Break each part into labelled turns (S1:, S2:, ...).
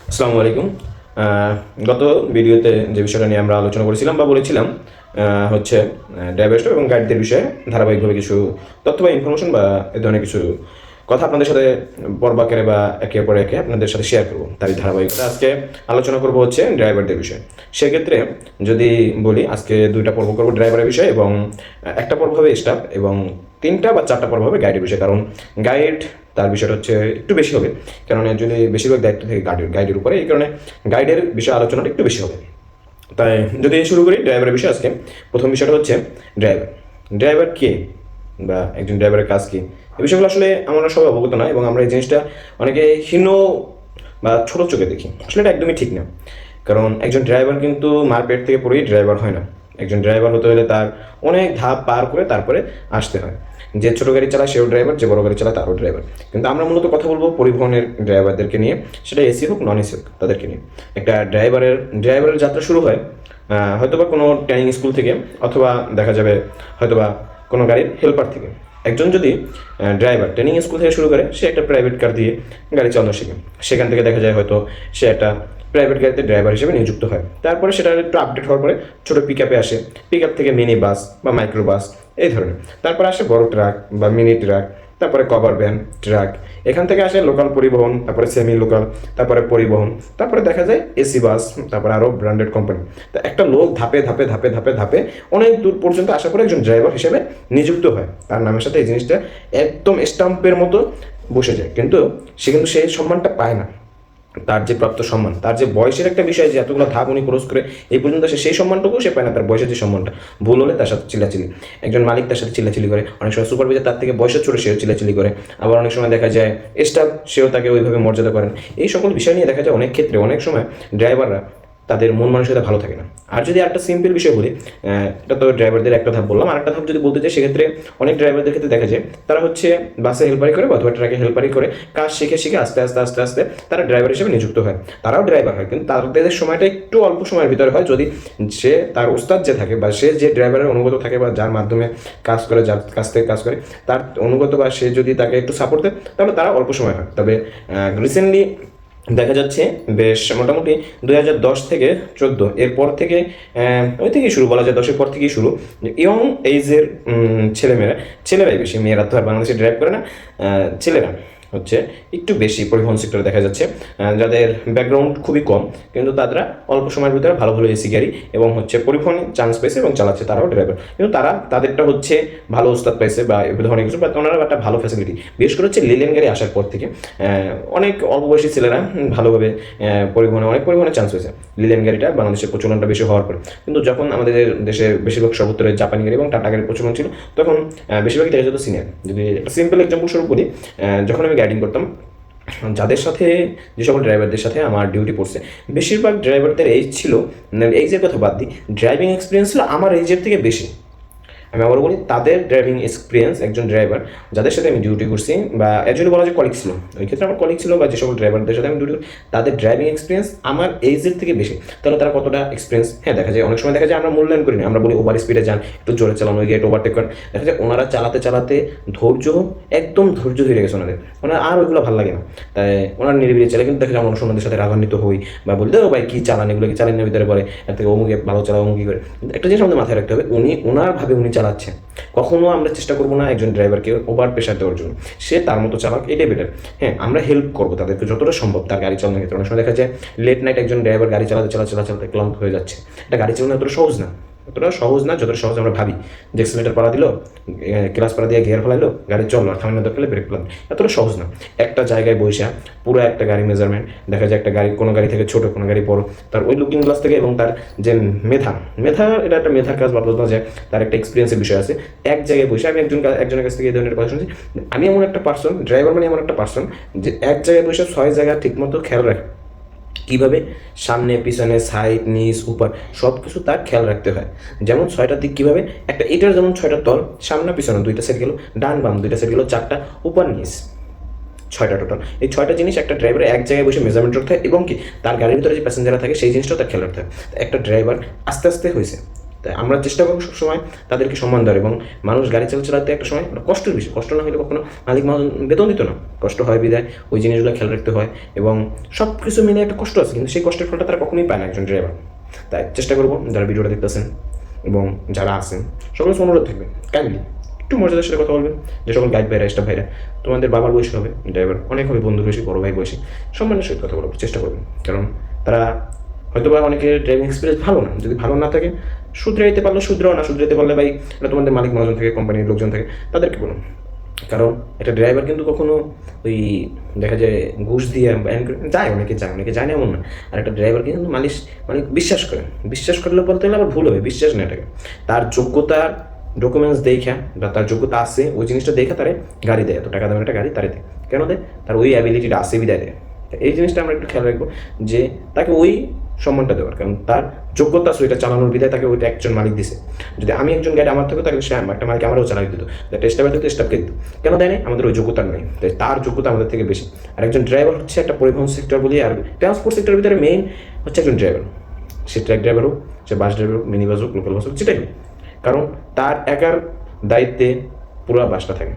S1: আসসালামু আলাইকুম। গত ভিডিওতে যে বিষয়টা নিয়ে আমরা আলোচনা করেছিলাম বা বলেছিলাম হচ্ছে ড্রাইভার স্টপ এবং গাইডদের বিষয়ে ধারাবাহিকভাবে কিছু তথ্য বা ইনফরমেশন বা এ ধরনের কিছু কথা আপনাদের সাথে পর্ব আকারে বা একে পর একে আপনাদের সাথে শেয়ার করবো। তারই ধারাবাহিকতা আজকে আলোচনা করবো হচ্ছে ড্রাইভারদের বিষয়ে। সেক্ষেত্রে যদি বলি, আজকে 2টা পর্ব করবো ড্রাইভারের বিষয়ে এবং একটা পর্ব হবে স্টাফ এবং 3টা বা 4টা পর্ব হবে গাইডের বিষয়ে। কারণ গাইড তার বিষয়টা হচ্ছে একটু বেশি হবে, কারণ এর জন্য বেশিরভাগ দায়িত্ব থাকে গাইডের উপরে, এই কারণে গাইডের বিষয়ে আলোচনাটা একটু বেশি হবে। তাই যদি শুরু করি ড্রাইভারের বিষয়ে, আজকে প্রথম বিষয়টা হচ্ছে ড্রাইভার। ড্রাইভার কে বা একজন ড্রাইভারের কাজ কি, এই বিষয়গুলো আসলে আমরা সবাই অবগত নয় এবং আমরা এই জিনিসটা অনেকে হীন বা ছোট চোখে দেখি। আসলে এটা একদমই ঠিক না, কারণ একজন ড্রাইভার কিন্তু মার পেট থেকে পড়েই ড্রাইভার হয় না। একজন ড্রাইভার হতে হলে তার অনেক ধাপ পার করে তারপরে আসতে হয়। যে ছোট গাড়ি চালায় সেও ড্রাইভার, যে বড় গাড়ি চালায় তারও ড্রাইভার। কিন্তু আমরা মূলত কথা বলবো পরিবহনের ড্রাইভারদেরকে নিয়ে, সেটা এসি হোক নন এসি হোক তাদেরকে নিয়ে। একটা ড্রাইভারের যাত্রা শুরু হয় হয়তোবা কোনো ট্রেনিং স্কুল থেকে, অথবা দেখা যাবে হয়তোবা কোনো গাড়ির হেল্পার থেকে। একজন যদি ড্রাইভার ট্রেনিং স্কুল থেকে শুরু করে, সে একটা প্রাইভেট কার দিয়ে গাড়ি চালানো শেখে। সেখান থেকে দেখা যায় হয়তো সে একটা প্রাইভেট গাড়িতে ড্রাইভার হিসেবে নিযুক্ত হয়। তারপরে সেটা একটু আপডেট হওয়ার পরে ছোটো পিক আপে আসে, পিক আপ থেকে মিনি বাস বা মাইক্রো বাস এই ধরনের। তারপরে আসে বড় ট্রাক বা মিনি ট্রাক, তারপরে কভার ভ্যান, ট্রাক। এখান থেকে আসে লোকাল পরিবহন, তারপরে সেমি লোকাল, তারপরে পরিবহন, তারপরে দেখা যায় এসি বাস, তারপরে আরও ব্র্যান্ডেড কোম্পানি। তা একটা লোক ধাপে ধাপে ধাপে ধাপে ধাপে অনেক দূর পর্যন্ত আসার পরে একজন ড্রাইভার হিসেবে নিযুক্ত হয়। তার নামের সাথে এই জিনিসটা একদম স্টাম্পের মতো বসে যায়, কিন্তু সে সেই সম্মানটা পায় না। তার যে প্রাপ্ত সম্মান, তার যে বয়সের একটা বিষয়, যে এতগুলো ধাপ উনি ক্রস করে এই পর্যন্ত সে সেই সম্মানটুকু সে পায় না, তার বয়সের যে সম্মানটা। ভুল হলে তার সাথে চিল্লাচিল্লি, একজন মালিক তার সাথে চিল্লাচিল্লি করে, অনেক সময় সুপারভাইজার তার থেকে বয়সের ছোট সেও চিল্লাচিল্লি করে, আবার অনেক সময় দেখা যায় স্টাফ সেও তাকে ওইভাবে মর্যাদা করেন। এই সকল বিষয় নিয়ে দেখা যায় অনেক ক্ষেত্রে অনেক সময় ড্রাইভাররা তাদের মন মানসিকতা ভালো থাকে না। আর যদি একটা সিম্পল বিষয় বলি, এটা তো ড্রাইভারদের একটা ধাপ বললাম, আর একটা ধাপ যদি বলতে চাই, সেক্ষেত্রে অনেক ড্রাইভারদের ক্ষেত্রে দেখা যায় তারা হচ্ছে বাসে হেল্পারি করে অথবা ট্রাকে হেল্পারি করে কাজ শিখে শিখে আস্তে আস্তে আস্তে আস্তে তারা ড্রাইভার হিসেবে নিযুক্ত হয়। তারাও ড্রাইভার হয়, কিন্তু তাদের সময়টা একটু অল্প সময়ের ভিতরে হয় যদি সে তার ওস্তাদ যে থাকে বা সে যে ড্রাইভারের অনুগত থাকে বা যার মাধ্যমে কাজ করে, যার কাছ থেকে কাজ করে তার অনুগত, বা সে যদি তাকে একটু সাপোর্ট দেয়, তাহলে তারা অল্প সময় হয়। তবে রিসেন্টলি দেখা যাচ্ছে বেশ মোটামুটি 2010 থেকে 14 এরপর থেকে, ওই থেকেই শুরু বলা যায়, 10-এর পর থেকেই শুরু, ইয়ং এইজের ছেলেরাই বেশি, মেয়েরা তো আর বাংলাদেশে ড্রাইভ করে না, ছেলেরা হচ্ছে একটু বেশি পরিবহন সেক্টরে দেখা যাচ্ছে, যাদের ব্যাকগ্রাউন্ড খুবই কম, কিন্তু তারা অল্প সময়ের ভিতরে ভালো ভালো এসি গাড়ি এবং হচ্ছে পরিবহনে চান্স পেয়েছে এবং চালাচ্ছে, তারাও ড্রাইভার। কিন্তু তাদেরটা হচ্ছে ভালো ওস্তাদ পাইছে বা এ ধরনের কিছু, বা ওনারা একটা ভালো ফ্যাসিলিটি, বিশেষ করে হচ্ছে লিলেন গাড়ি আসার পর থেকে অনেক অল্প বয়সী ছেলেরা ভালোভাবে অনেক পরিবহনে চান্স পেয়েছে। লিলেন গাড়িটা বাংলাদেশের প্রচলনটা বেশি হওয়ার পরে, কিন্তু যখন আমাদের দেশে বেশিরভাগ সর্বত্রে জাপানি গাড়ি এবং টাটা গাড়ির প্রচলন ছিল, তখন বেশিরভাগই দেখা যেত সিনিয়র। যদি একটা সিম্পল এক্সাম্পল স্বরূপ বলি, যখন আমি গাইডিং করতাম, যাদের সাথে, যে সকল ড্রাইভারদের সাথে আমার ডিউটি পড়ছে, বেশিরভাগ ড্রাইভারদের এইজ ছিল, এইজের কথা বাদ দিই, ড্রাইভিং এক্সপিরিয়েন্স ছিল আমার এইজের থেকে বেশি। আমি আবার বলি, তাদের ড্রাইভিং এক্সপিরিয়েন্স, একজন ড্রাইভার যাদের সাথে আমি ডিউটি করছি, বা একজনই বলা যায় কলিগ ছিল, ওই ক্ষেত্রে আমার কলিগ ছিল, বা যে সকল ড্রাইভারদের সাথে আমি ডিউটি করি, তাদের ড্রাইভিং এক্সপিরিয়েন্স আমার এইজের থেকে বেশি। তাহলে তারা কতটা এক্সপিরিয়েন্স? হ্যাঁ, দেখা যায় অনেক সময় দেখা যায় আমরা মূল্যায়ন করি না, আমরা বলি ওভার স্পিডে যান, একটু জোরে চালানো, ওই গেট ওভারটেক করেন। দেখা যায় ওনারা চালাতে চালাতে একদম ধৈর্য ধরে গেছে ওনাদের, ওনার আর ওইগুলো ভালো লাগে না, তাই ওনার নিরিবিলি চালে। কিন্তু দেখা যায় আমরা অন্যদের সাথে রাগান্বিত হই বা বলি, দেখো ভাই কী চালান, এগুলো কি চালানোর ভিতরে পরে, এর থেকে অমুকে ভালো চালা, অমুকি করে। একটা জিনিস আমাদের মাথায় রাখতে হবে, উনি চালাচ্ছেন। কখনো আমরা চেষ্টা করবো না একজন ড্রাইভারকে ওভার প্রেশার দেওয়ার জন্য, সে তার মতো চালাক, এটাই বেটার। হ্যাঁ, আমরা হেল্প করবো তাদেরকে যতটা সম্ভব তার গাড়ি চালানোর ক্ষেত্রে। অনেক সময় দেখা যায় লেট নাইট একজন ড্রাইভার গাড়ি চালাতে ক্লান্ত হয়ে যাচ্ছে। এটা গাড়ি চালানো এতটা সহজ না যতটা সহজ আমরা ভাবি। যে এক্সিলেটার পাড়া দিল, ক্লাস পাড়া দিয়ে গিয়ার ফেলাইলো, গাড়ি চললো, আর থামানোর দরকার ব্রেক ফেলাম, এতটা সহজ না। একটা জায়গায় বসে পুরো একটা গাড়ি মেজারমেন্ট, দেখা যায় একটা গাড়ি, কোনো গাড়ি থেকে ছোট, কোনো গাড়ি বড়, তার ওই লুকিং গ্লাস থেকে এবং তার যে এটা একটা মেধার কাজ বলতে না যায়, তার একটা এক্সপিরিয়েন্সের বিষয় আছে। এক জায়গায় বসে আমি একজনের কাছ থেকে এই ধরনের কথা শুনছি, আমি এমন একটা পার্সন, ড্রাইভার মানে এমন একটা পার্সন, যে এক জায়গায় বসে 6 জায়গা ঠিকমতো খেয়াল রাখে। কীভাবে? সামনে পিছনে সাইড নিচ উপর সব কিছু তার খেয়াল রাখতে হয়। যেমন 6টা দিক কীভাবে, একটা এটার যেমন 6টা তল, সামনে পিছনে 2টা সাইড গেল, ডান বাম 2টা সাইড গেল, 4টা উপর নিচ, 6টা টোটাল। এই 6টা জিনিস একটা ড্রাইভার এক জায়গায় বসে মেজারমেন্ট রাখতে হয়, এবং কি তার গাড়ির ভিতরে যে প্যাসেঞ্জাররা থাকে সেই জিনিসটাও তার খেয়াল রাখতে হয়। একটা ড্রাইভার আস্তে আস্তে হয়েছে, তাই আমরা চেষ্টা করবো সবসময় তাদেরকে সম্মান দেওয়ার, এবং মানুষ গাড়ি চালাতে একটা সময় কষ্টের বিষয়, কষ্ট না হলে কখনো মালিক বেতন দিত না, কষ্ট হয় বিদায় ওই জিনিসগুলো খেয়াল রাখতে হয়, এবং সব কিছু মিলে একটা কষ্ট আছে, কিন্তু সেই কষ্টের ফলটা তারা কখনোই পায় না একজন ড্রাইভার। তাই চেষ্টা করবো যারা ভিডিওটা দেখতেছেন এবং যারা আছেন সকলের অনুরোধ থাকবে, কাইন্ডলি একটু মর্যাদার সাথে কথা বলবেন। যে সকল গাইড ভাইরা, স্টাফ ভাইরা, তোমাদের বাবার বয়সী হবে ড্রাইভার, অনেক হবে বন্ধু বয়সী, বড় ভাই বয়সী, সম্মানের সাথে কথা বলার চেষ্টা করবেন। কারণ তারা হয়তো বা অনেকের ড্রাইভিং এক্সপিরিয়েন্স ভালো না, যদি ভালো না থাকে শুধরাইতে পারলে শুধরাও, না শুধরাইতে পারলে ভাই এটা তোমাদের মালিক মহাজন থাকে, কোম্পানির লোকজন থাকে, তাদেরকে বলুন। কারণ একটা ড্রাইভার কিন্তু কখনো ওই দেখা যায় ঘুষ দিয়ে যায়, অনেকে যায় না এমন না। আর একটা ড্রাইভার কিন্তু মানে বিশ্বাস করলে বলতে গেলে আবার ভুল হবে, বিশ্বাস না এটাকে, তার যোগ্যতা ডকুমেন্টস দেখা বা তার যোগ্যতা আছে ওই জিনিসটা দেখা তারে গাড়ি দেয়, এত টাকা দামের একটা গাড়ি তারে দেয়, কেন দেয়? তার ওই অ্যাবিলিটিটা আছে বিদায় দেয়। এই জিনিসটা আমরা একটু খেয়াল রাখবো যে তাকে ওই সম্মানটা দেওয়ার, কারণ তার যোগ্যতা আছে ওইটা চালানোর বিদায় তাকে ওইটা একজন মালিক দিছে। যদি আমি একজন গাড়ি আমার থাকতো তাহলে সে একটা মালিক আমারও চালাই দিত, স্টাফের দিত, স্টাফকে দিত, কেন দেয় না? আমাদের ওই যোগ্যতা নেই, তাই তার যোগ্যতা আমাদের থেকে বেশি। আর একজন ড্রাইভার হচ্ছে একটা পরিবহন সেক্টর বলি, আর ট্রান্সপোর্ট সেক্টরের ভিতরে মেইন হচ্ছে একজন ড্রাইভার, সে ট্রাক ড্রাইভার হোক, সে বাস ড্রাইভার হোক, মিনি বাস হোক, লোকাল বাস হোক, যেটাই হোক, কারণ তার একার দায়িত্বে পুরো বাসটা থাকে।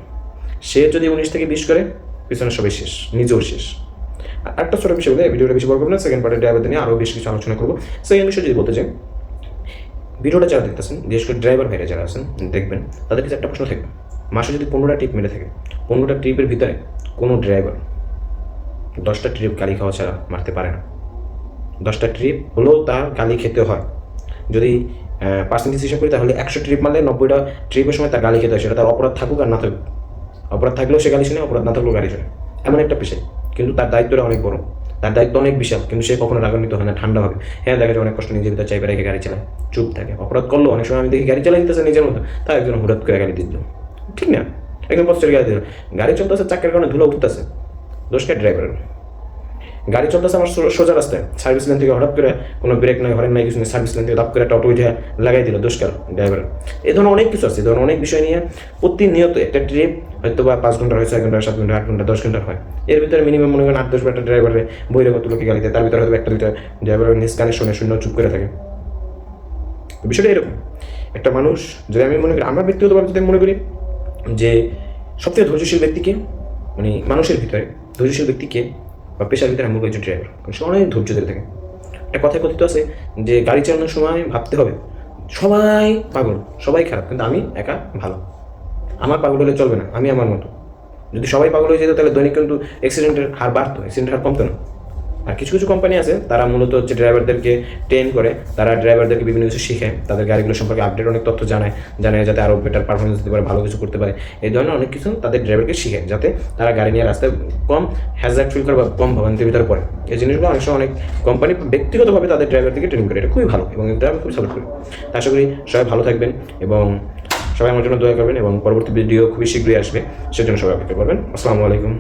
S1: সে যদি 19 থেকে 20 করে, পিছনে সবাই শেষ, নিজেও শেষ। আর একটা ছোটো বিষয় বলে ভিডিওটা বেশি বড় করবো না, সেকেন্ড পার্টের ড্রাইভারদের নিয়ে আরও বেশি কিছু আলোচনা করবো। সেকেন্ড বিষয় যদি বলতে চাই, ভিডিওটা যারা দেখতেছেন, বিশেষ করে ড্রাইভার ভাইরা যারা আছেন দেখবেন, তাদের কাছে একটা প্রশ্ন থাকবে, মাসে যদি 15টা ট্রিপ মেরে থাকে, 15টা ট্রিপের ভিতরে কোনো ড্রাইভার 10টা ট্রিপ গালি খাওয়া ছাড়া মারতে পারে না। 10টা ট্রিপ হলেও তার গালি খেতে হয়। যদি পার্সেন্টেজ হিসাব করি তাহলে 100 ট্রিপ মারলে 90টা ট্রিপের সময় তার গালি খেতে হয়, সেটা তার অপরাধ থাকুক আর না থাকুক। অপরাধ থাকলেও সে গালি শুনে, অপরাধ না থাকলেও গালি শুনে, এমন একটা পেশায়। কিন্তু তার দায়িত্বটা অনেক বড়, তার দায়িত্ব অনেক বিশাল, কিন্তু সে কখনো রাগান্বিত হয় না, ঠান্ডা হবে। হ্যাঁ, দেখা যায় অনেক কষ্ট নিজের ভিতরে চাইবে রেখে গাড়ি চালায়, চুপ থাকে। অপরাধ করলো অনেক সময় আমি দেখি গাড়ি চালাই দিতেছে নিজের মতো, তার একজন হুড়াত করে গাড়ি দিল, ঠিক না? একজন পশ্চের গাড়ি দিল, গাড়ি চলতেছে, চাকার কারণে ধুলো উঠতেছে, দোষটা ড্রাইভারের। গাড়ি চলতেছে আমার সোজা রাস্তায়, সার্ভিস লেন থেকে হঠাৎ করে কোনো ব্রেক নাই, হরেন নাই, কিছু নেই, সার্ভিস লেন থেকে দাপ করে একটা অটো উঠে লাগাই দিল, দোষকার ড্রাইভারের। এই ধরনের অনেক কিছু আছে, এই ধরনের অনেক বিষয় নিয়ে প্রতিনিয়ত একটা ট্রিপ হয়তো বা 5 ঘন্টা হয়, 6 ঘন্টা, 7 ঘন্টা, 8 ঘন্টা, 10 ঘন্টা হয়। এর ভিতরে মিনিমাম মনে করেন 8-10 ঘন্টা ড্রাইভারের বহিরাগত লোকে গাড়ি দেয়, তার ভিতরে হয়তো 1-2টা ড্রাইভারের নিজ কানে শুনে শূন্য চুপ করে থাকে। বিষয়টা এরকম, একটা মানুষ যদি আমি মনে করি, আমরা ব্যক্তিগতভাবে যদি মনে করি যে সবথেকে ধৈর্যশীল ব্যক্তিকে, মানে মানুষের ভিতরে ধৈর্যশীল ব্যক্তিকে বা পেশার ভিতরে আমি বলবো একজন ড্রাইভার, কারণ সে অনেক ধৈর্য ধরে থাকে। একটা কথায় কথিত আছে যে গাড়ি চালানোর সময় ভাবতে হবে সবাই পাগল, সবাই খারাপ, কিন্তু আমি একা ভালো। আমার পাগল হলে চলবে না, আমি আমার মতো। যদি সবাই পাগল হয়ে যেত তাহলে দৈনিক কিন্তু অ্যাক্সিডেন্টের হার বাড়তো, অ্যাক্সিডেন্টের হার কমতো না। আর কিছু কিছু কোম্পানি আছে তারা মূলত হচ্ছে ড্রাইভারদেরকে ট্রেন করে, তারা ড্রাইভারদেরকে বিভিন্ন কিছু শেখায়, তাদের গাড়িগুলো সম্পর্কে আপডেট অনেক তথ্য জানায় যাতে আরও বেটার পারফরমেন্স দিতে পারে, ভালো কিছু করতে পারে। এই ধরনের অনেক কিছু তাদের ড্রাইভারকে শেখায়, যাতে তারা গাড়ি নিয়ে রাস্তায় কম হ্যাজার্ড ফিল করে বা কম ভোগান্তির ভিতরে পড়ে। এই জিনিসগুলো অনেক সময় অনেক কোম্পানি ব্যক্তিগতভাবে তাদের ড্রাইভারদেরকে ট্রেনিং করে, এটা খুবই ভালো এবং এটা আমি খুব সাপোর্ট করি। আশা করি সবাই ভালো থাকবেন এবং সবাই আমার জন্য দোয়া করবেন, এবং পরবর্তী ভিডিও খুবই শীঘ্রই আসবে, সেজন্য সবাই অপেক্ষা করবেন। আসসালামু আলাইকুম।